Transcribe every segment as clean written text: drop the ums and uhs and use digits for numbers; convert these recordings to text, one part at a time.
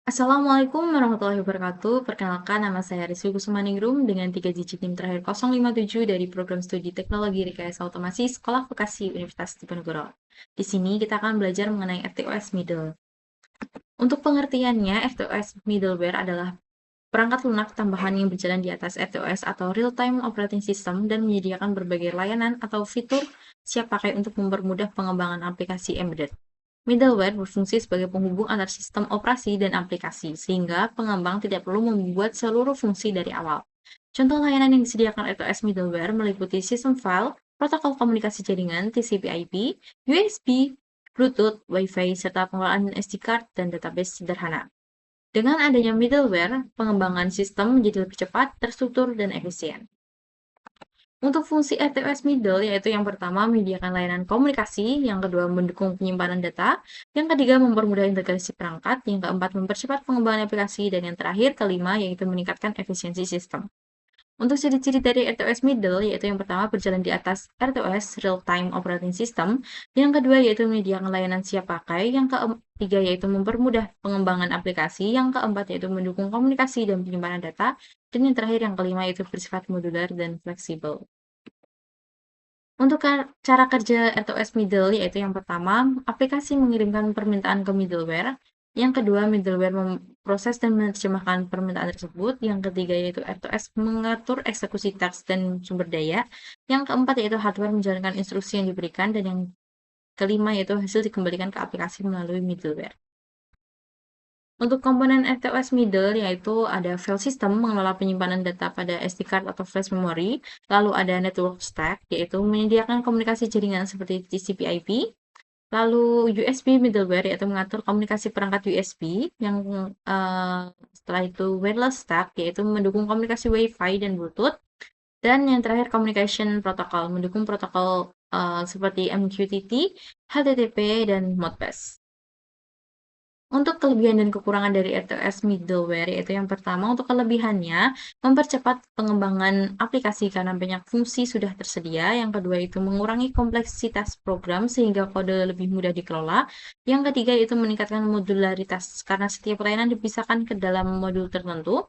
Assalamualaikum warahmatullahi wabarakatuh. Perkenalkan, nama saya Rizky Kusumaningrum dengan 3 digit NIM terakhir 057 dari Program Studi Teknologi Rekayasa Otomasi Sekolah Vokasi Universitas Diponegoro. Di sini kita akan belajar mengenai FTOS Middle. Untuk pengertiannya, FTOS Middleware adalah perangkat lunak tambahan yang berjalan di atas FTOS atau Real Time Operating System dan menyediakan berbagai layanan atau fitur siap pakai untuk mempermudah pengembangan aplikasi embedded. Middleware berfungsi sebagai penghubung antar sistem operasi dan aplikasi, sehingga pengembang tidak perlu membuat seluruh fungsi dari awal. Contoh layanan yang disediakan FTOS Middleware meliputi sistem file, protokol komunikasi jaringan, TCP/IP, USB, Bluetooth, Wi-Fi, serta pengelolaan SD card dan database sederhana. Dengan adanya middleware, pengembangan sistem menjadi lebih cepat, terstruktur, dan efisien. Untuk fungsi FTOS Middle, yaitu yang pertama menyediakan layanan komunikasi, yang kedua mendukung penyimpanan data, yang ketiga mempermudah integrasi perangkat, yang keempat mempercepat pengembangan aplikasi, dan yang terakhir kelima yaitu meningkatkan efisiensi sistem. Untuk ciri-ciri dari RTOS Middle, yaitu yang pertama berjalan di atas RTOS Real Time Operating System, yang kedua yaitu menyediakan layanan siap pakai, yang ketiga yaitu mempermudah pengembangan aplikasi, yang keempat yaitu mendukung komunikasi dan penyimpanan data, dan yang terakhir yang kelima yaitu bersifat modular dan fleksibel. Untuk cara kerja RTOS Middle, yaitu yang pertama, aplikasi mengirimkan permintaan ke middleware. Yang kedua, middleware memproses dan menerjemahkan permintaan tersebut. Yang ketiga, yaitu RTOS mengatur eksekusi teks dan sumber daya. Yang keempat, yaitu hardware menjalankan instruksi yang diberikan. Dan yang kelima, yaitu hasil dikembalikan ke aplikasi melalui middleware. Untuk komponen FTOS Middle, yaitu ada file system mengelola penyimpanan data pada SD card atau flash memory, lalu ada network stack, yaitu menyediakan komunikasi jaringan seperti TCP/IP, lalu USB middleware, yaitu mengatur komunikasi perangkat USB, yang setelah itu wireless stack, yaitu mendukung komunikasi Wi-Fi dan Bluetooth, dan yang terakhir communication protocol, mendukung protokol seperti MQTT, HTTP, dan Modbus. Untuk kelebihan dan kekurangan dari RTOS middleware, yaitu yang pertama untuk kelebihannya, mempercepat pengembangan aplikasi karena banyak fungsi sudah tersedia. Yang kedua itu mengurangi kompleksitas program sehingga kode lebih mudah dikelola. Yang ketiga itu meningkatkan modularitas karena setiap layanan dipisahkan ke dalam modul tertentu.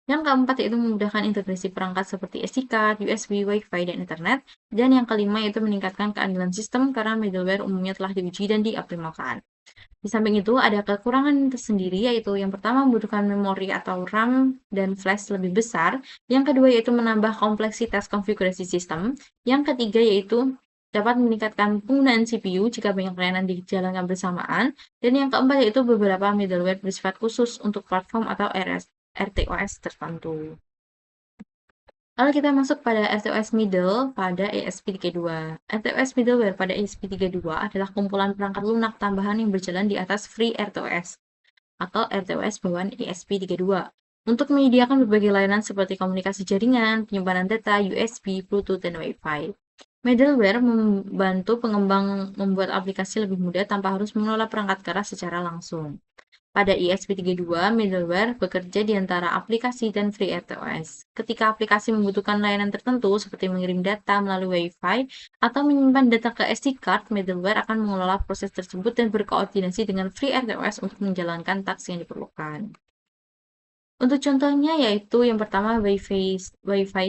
Yang keempat yaitu memudahkan integrasi perangkat seperti SD card, USB, Wi-Fi, dan Internet. Dan yang kelima yaitu meningkatkan keadilan sistem karena middleware umumnya telah diuji dan dioptimalkan. Di samping itu, ada kekurangan tersendiri, yaitu yang pertama membutuhkan memori atau RAM dan flash lebih besar, yang kedua yaitu menambah kompleksitas konfigurasi sistem, yang ketiga yaitu dapat meningkatkan penggunaan CPU jika banyak layanan dijalankan bersamaan, dan yang keempat yaitu beberapa middleware bersifat khusus untuk platform atau RTOS tertentu. Lalu kita masuk pada RTOS Middle pada ESP32. RTOS Middleware pada ESP32 adalah kumpulan perangkat lunak tambahan yang berjalan di atas Free RTOS atau RTOS bawaan ESP32 untuk menyediakan berbagai layanan seperti komunikasi jaringan, penyimpanan data, USB, Bluetooth, dan Wi-Fi. Middleware membantu pengembang membuat aplikasi lebih mudah tanpa harus mengelola perangkat keras secara langsung. Pada ESP32, middleware bekerja di antara aplikasi dan FreeRTOS. Ketika aplikasi membutuhkan layanan tertentu seperti mengirim data melalui Wi-Fi atau menyimpan data ke SD card, middleware akan mengelola proses tersebut dan berkoordinasi dengan FreeRTOS untuk menjalankan task yang diperlukan. Untuk contohnya yaitu yang pertama Wi-Fi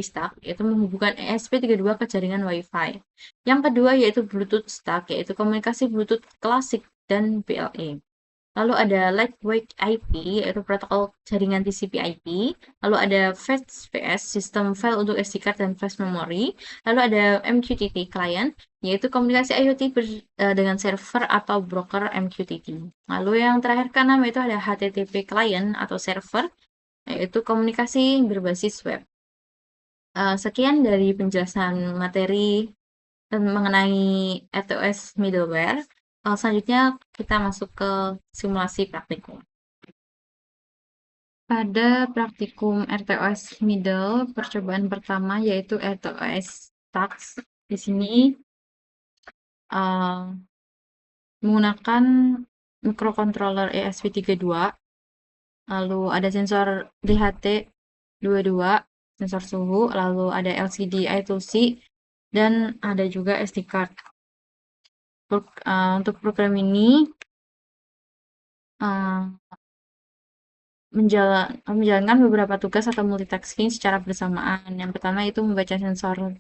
stack, yaitu menghubungkan ESP32 ke jaringan Wi-Fi. Yang kedua yaitu Bluetooth stack, yaitu komunikasi Bluetooth klasik dan BLE. Lalu ada Lightweight IP, yaitu protokol jaringan TCP/IP. Lalu ada FastVS, sistem file untuk SD card dan flash memory. Lalu ada MQTT client, yaitu komunikasi IoT dengan server atau broker MQTT. Lalu yang terakhir keenam yaitu ada HTTP client atau server, yaitu komunikasi berbasis web. Sekian dari penjelasan materi mengenai RTOS middleware. Selanjutnya kita masuk ke simulasi praktikum. Pada praktikum RTOS middle, percobaan pertama yaitu RTOS tax. Di sini menggunakan microcontroller ESP32, lalu ada sensor DHT22, sensor suhu, lalu ada LCD I2C, dan ada juga SD card. Untuk program ini menjalankan beberapa tugas atau multitasking secara bersamaan. Yang pertama itu membaca sensor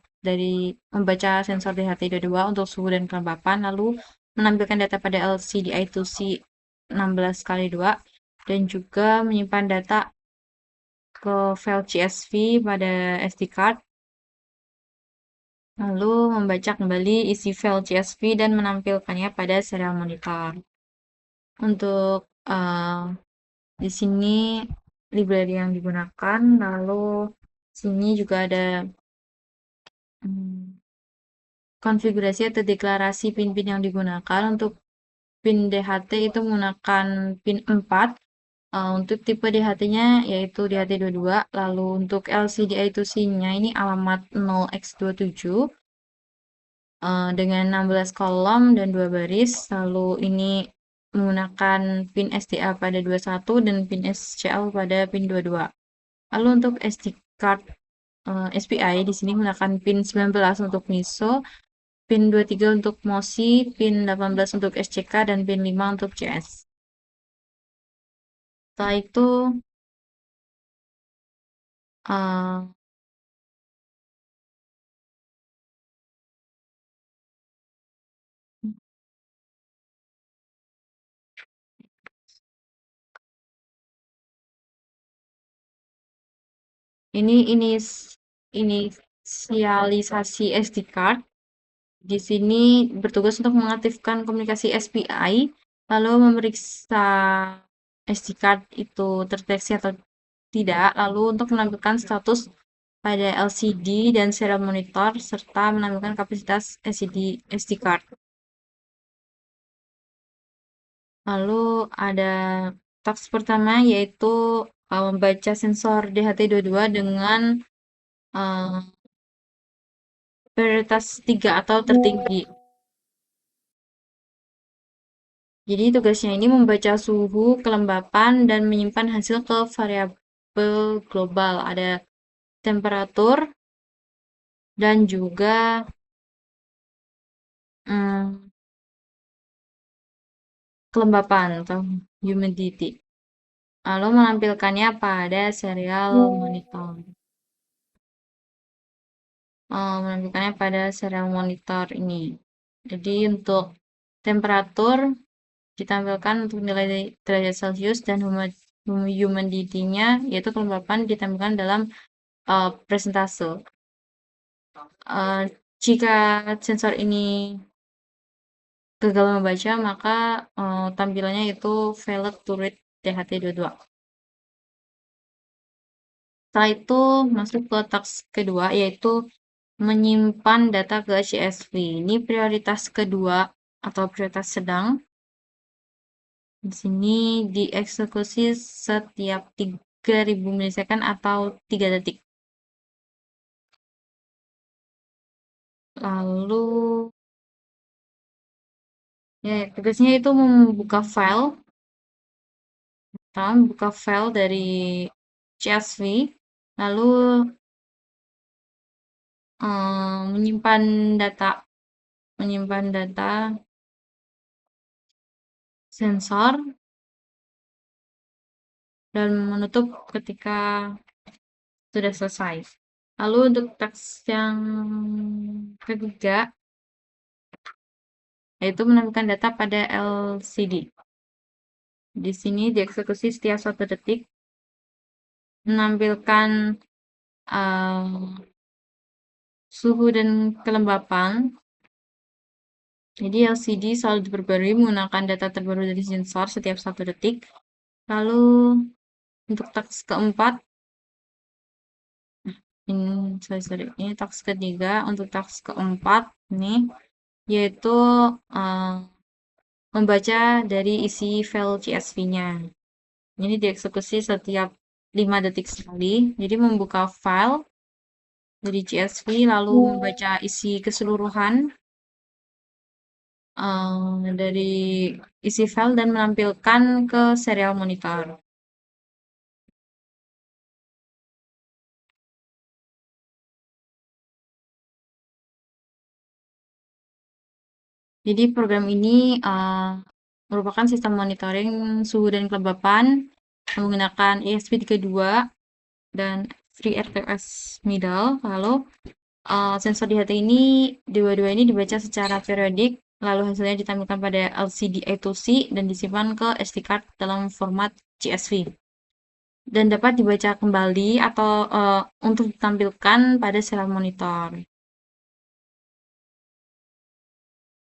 DHT22 untuk suhu dan kelembapan, lalu menampilkan data pada LCD I2C 16 kali 2 dan juga menyimpan data ke file CSV pada SD card, lalu membaca kembali isi file CSV dan menampilkannya pada serial monitor. Untuk di sini library yang digunakan, lalu sini juga ada hmm, konfigurasi atau deklarasi pin-pin yang digunakan. Untuk pin DHT itu menggunakan pin 4. Untuk tipe DHT-nya yaitu DHT22. Lalu untuk LCD I2C-nya ini alamat 0x27 dengan 16 kolom dan 2 baris. Lalu ini menggunakan pin SDA pada 21 dan pin SCL pada pin 22. Lalu untuk SD card SPI di sini menggunakan pin 19 untuk MISO, pin 23 untuk MOSI, pin 18 untuk SCK, dan pin 5 untuk CS. Setelah itu, uh, ini inisialisasi SD card. Di sini bertugas untuk mengaktifkan komunikasi SPI, lalu memeriksa SD card itu terdeteksi atau tidak, lalu untuk menampilkan status pada LCD dan serial monitor, serta menampilkan kapasitas SD card. Lalu ada task pertama yaitu membaca sensor DHT22 dengan uh, prioritas 3 atau tertinggi. Jadi tugasnya ini membaca suhu, kelembapan, dan menyimpan hasil ke variabel global. Ada temperatur dan juga hmm, kelembapan atau humidity. Lalu menampilkannya pada serial monitor. Menampilkannya pada serial monitor ini. Jadi untuk temperatur ditampilkan untuk nilai derajat Celcius dan humidity-nya yaitu kelembapan ditampilkan dalam presentase. Jika sensor ini gagal membaca, maka tampilannya itu failed to read DHT22. Setelah itu masuk ke task kedua yaitu menyimpan data ke CSV. Ini prioritas kedua atau prioritas sedang. Di sini dieksekusi setiap 3000 milisecond atau 3 detik. Lalu ya tugasnya itu membuka file, dari CSV, lalu menyimpan data sensor dan menutup ketika sudah selesai. Lalu untuk teks yang ketiga yaitu menampilkan data pada LCD. Di sini dieksekusi setiap 1 detik, menampilkan suhu dan kelembapan. Jadi LCD selalu diperbarui menggunakan data terbaru dari sensor setiap 1 detik. Lalu untuk teks keempat, ini teks ketiga. Untuk teks keempat nih, yaitu membaca dari isi file CSV-nya. Ini dieksekusi setiap 5 detik sekali. Jadi membuka file dari CSV, lalu membaca isi keseluruhan dari isi file dan menampilkan ke serial monitor. Jadi program ini merupakan sistem monitoring suhu dan kelembapan menggunakan ESP32 dan FreeRTOS middle. Lalu sensor di HT ini, dua-dua ini dibaca secara periodik, lalu hasilnya ditampilkan pada LCD I2C dan disimpan ke SD card dalam format CSV. Dan dapat dibaca kembali atau untuk ditampilkan pada serial monitor.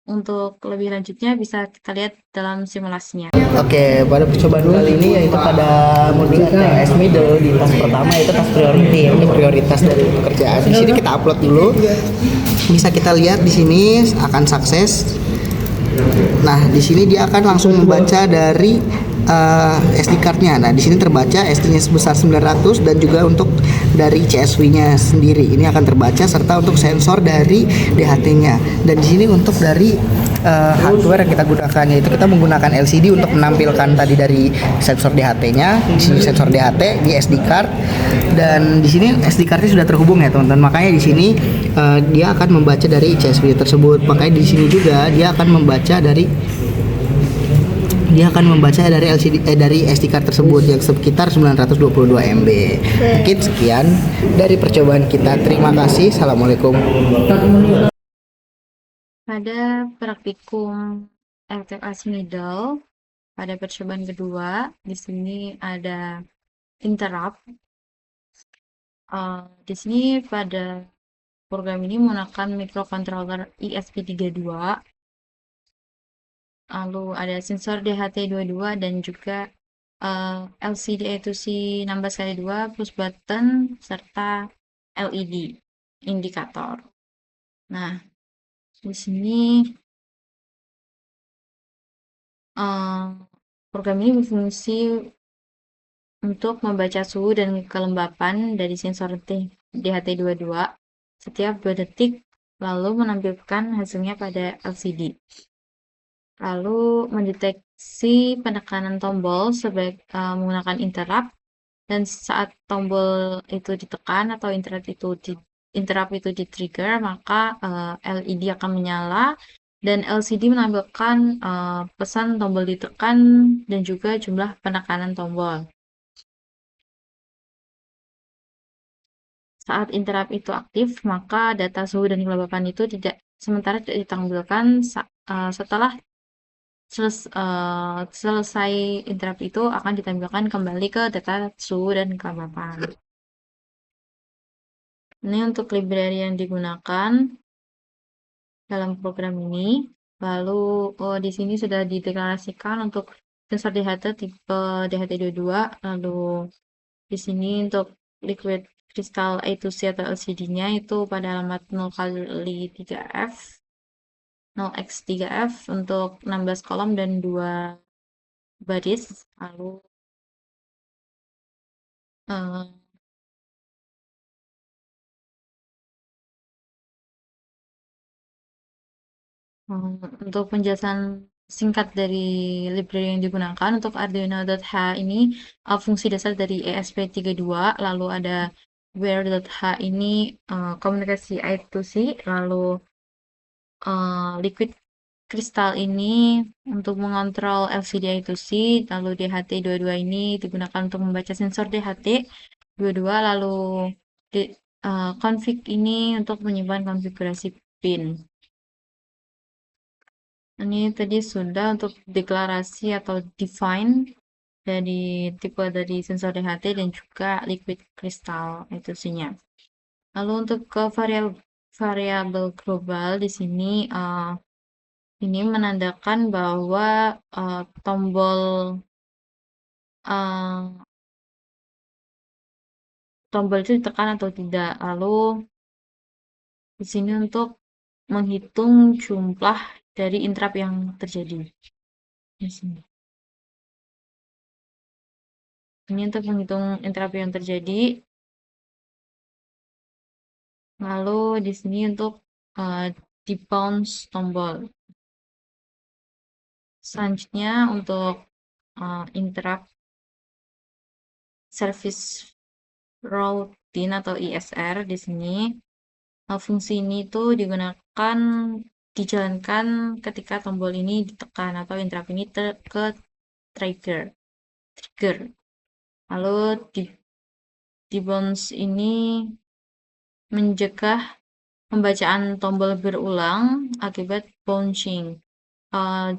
Untuk lebih lanjutnya bisa kita lihat dalam simulasinya. Oke, pada percobaan kali ini yaitu pada modul TS middle di tas pertama itu tas priority, ini prioritas dari pekerjaan. Di sini kita upload dulu. Bisa kita lihat di sini akan sukses. Nah, di sini dia akan langsung membaca dari SD card-nya. Nah, di sini terbaca SD-nya sebesar 900 dan juga untuk dari CSV-nya sendiri. Ini akan terbaca serta untuk sensor dari DHT-nya. Dan di sini untuk dari hardware yang kita gunakan yaitu kita menggunakan LCD untuk menampilkan tadi dari sensor DHT-nya. Di sini sensor DHT di SD card dan di sini SD card-nya sudah terhubung ya, teman-teman. Makanya di sini dia akan membaca dari CSV tersebut. Makanya di sini juga dia akan membaca dari LCD dari SD card tersebut yang sekitar 922 MB. Mungkin sekian dari percobaan kita. Terima kasih. Assalamualaikum. Pada praktikum RTOS middle, pada percobaan kedua, di sini ada interrupt. Di sini pada program ini menggunakan microcontroller ESP32, lalu ada sensor DHT22 dan juga LCD I2C 16x2 push button serta LED indikator. Nah, di sini program ini berfungsi untuk membaca suhu dan kelembapan dari sensor DHT22 setiap 2 detik, lalu menampilkan hasilnya pada LCD. Lalu mendeteksi penekanan tombol menggunakan interrupt, dan saat tombol itu ditekan atau interrupt itu di-trigger, maka LED akan menyala dan LCD menampilkan pesan tombol ditekan dan juga jumlah penekanan tombol. Saat interrupt itu aktif, maka data suhu dan kelembapan itu tidak ditampilkan setelah selesai interrupt itu akan ditampilkan kembali ke data suhu dan kelembapan. Ini untuk library yang digunakan dalam program ini. Lalu di sini sudah dideklarasikan untuk sensor DHT tipe DHT22. Lalu di sini untuk liquid crystal I2C atau LCD-nya itu pada alamat 0x3F 0x3F untuk 16 kolom dan 2 baris. Lalu untuk penjelasan singkat dari library yang digunakan untuk Arduino.h ini, fungsi dasar dari ESP32, lalu ada where.h ini komunikasi I2C, lalu liquid crystal ini untuk mengontrol LCD I2C, lalu DHT22 ini digunakan untuk membaca sensor DHT22, lalu config ini untuk menyimpan konfigurasi pin. Ini tadi sudah untuk deklarasi atau define dari tipe dari sensor DHT dan juga liquid crystal I2C-nya. Lalu untuk ke variabel global di sini ini menandakan bahwa tombol itu ditekan atau tidak. Lalu di sini untuk menghitung jumlah dari interrupt yang terjadi. Di sini. Ini untuk menghitung interrupt yang terjadi. Lalu di sini untuk di bounce tombol. Selanjutnya untuk interrupt service routine atau ISR di sini fungsi ini tuh dijalankan ketika tombol ini ditekan atau interrupt ini ke trigger. Lalu debounce ini mencegah pembacaan tombol berulang akibat bouncing.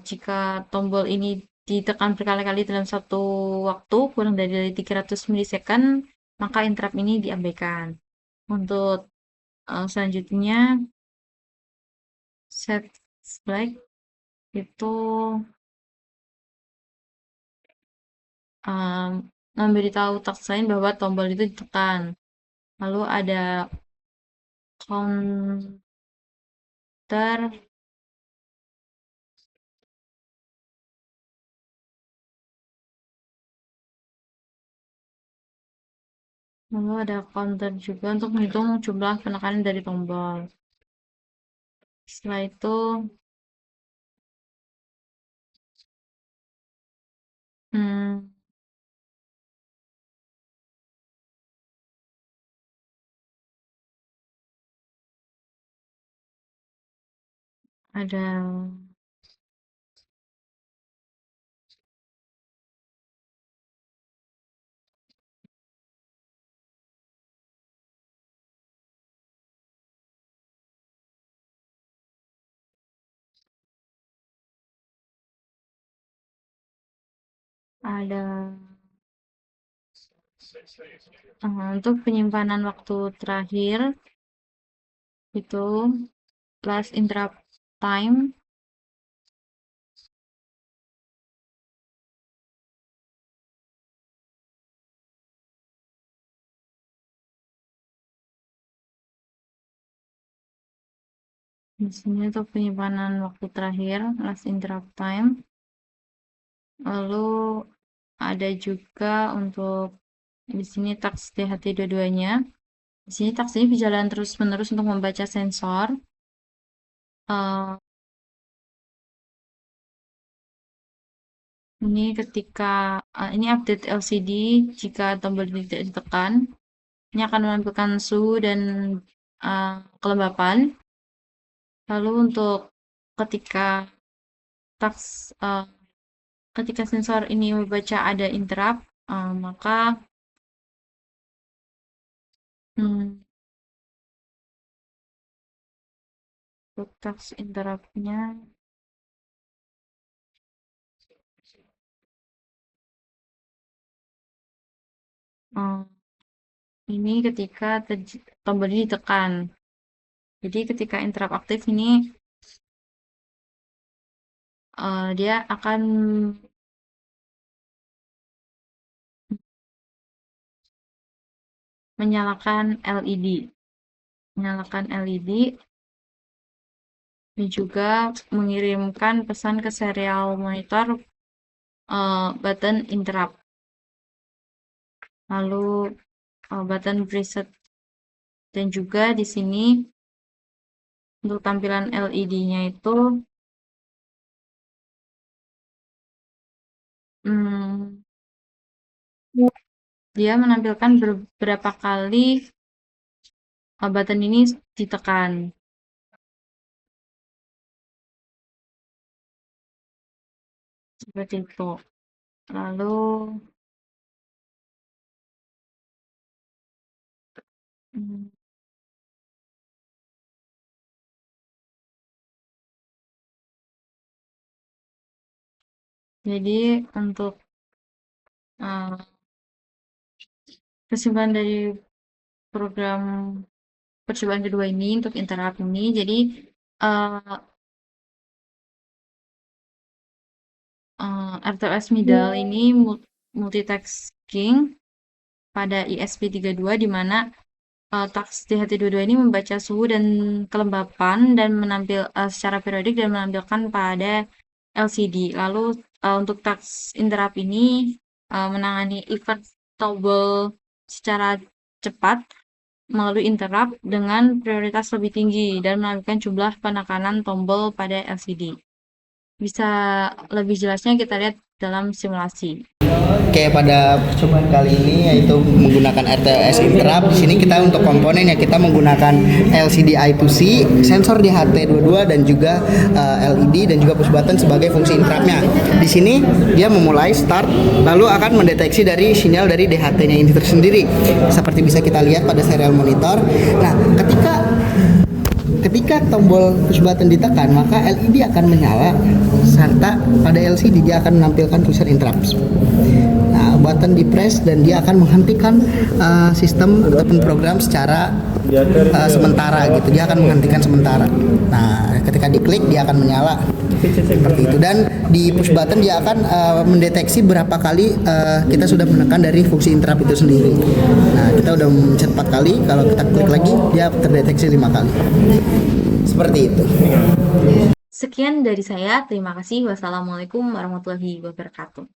Jika tombol ini ditekan berkali-kali dalam satu waktu kurang dari 300 milisecond, maka interrupt ini diabaikan. Untuk selanjutnya set flag itu um, memberitahu task lain bahwa tombol itu ditekan. Lalu ada counter, juga untuk menghitung jumlah penekanan dari tombol. Setelah itu hmm, ada ada untuk penyimpanan waktu terakhir itu last interrupt time. Di sini untuk penyimpanan waktu terakhir last interrupt time. Lalu ada juga untuk di sini task DHT dua-duanya. Di sini task ini berjalan terus-menerus untuk membaca sensor. Ini ketika ini update LCD jika tombol tidak ditekan, ini akan menampilkan suhu dan kelembapan. Lalu untuk ketika task ketika sensor ini membaca ada interrupt, maka untuk task interrupt-nya ini ketika tombol ini ditekan. Jadi ketika interrupt aktif ini dia akan menyalakan LED. Menyalakan LED dan juga mengirimkan pesan ke serial monitor button interrupt. Lalu button preset dan juga di sini untuk tampilan LED-nya itu dia menampilkan beberapa kali button ini ditekan. Seperti itu. Lalu jadi untuk kesimpulan dari program percobaan kedua ini untuk interrupt ini, jadi RTOS middle ini multitasking pada ISP32 di mana task DHT22 ini membaca suhu dan kelembapan dan menampil secara periodik dan menampilkan pada LCD. Lalu untuk task interrupt ini menangani event tombol secara cepat melalui interrupt dengan prioritas lebih tinggi dan menampilkan jumlah penekanan tombol pada LCD. Bisa lebih jelasnya kita lihat dalam simulasi. Oke, pada percobaan kali ini yaitu menggunakan RTOS Interrupt. Di sini kita untuk komponennya kita menggunakan LCD I2C, sensor DHT22 dan juga LED dan juga push button sebagai fungsi interruptnya. Di sini dia memulai start lalu akan mendeteksi dari sinyal dari DHT-nya ini tersendiri. Seperti bisa kita lihat pada serial monitor. Nah, ketika tombol push button ditekan, maka LED akan menyala serta pada LCD dia akan menampilkan tulisan interrupt. Nah, button di press dan dia akan menghentikan sistem ataupun program secara sementara gitu. Dia akan menghentikan sementara. Nah, ketika diklik dia akan menyala seperti itu, dan di push button dia akan mendeteksi berapa kali kita sudah menekan dari fungsi interrupt itu sendiri. Nah, kita udah mencet 4 kali, kalau kita klik lagi dia terdeteksi 5 kali. Seperti itu. Sekian dari saya, terima kasih. Wassalamualaikum warahmatullahi wabarakatuh.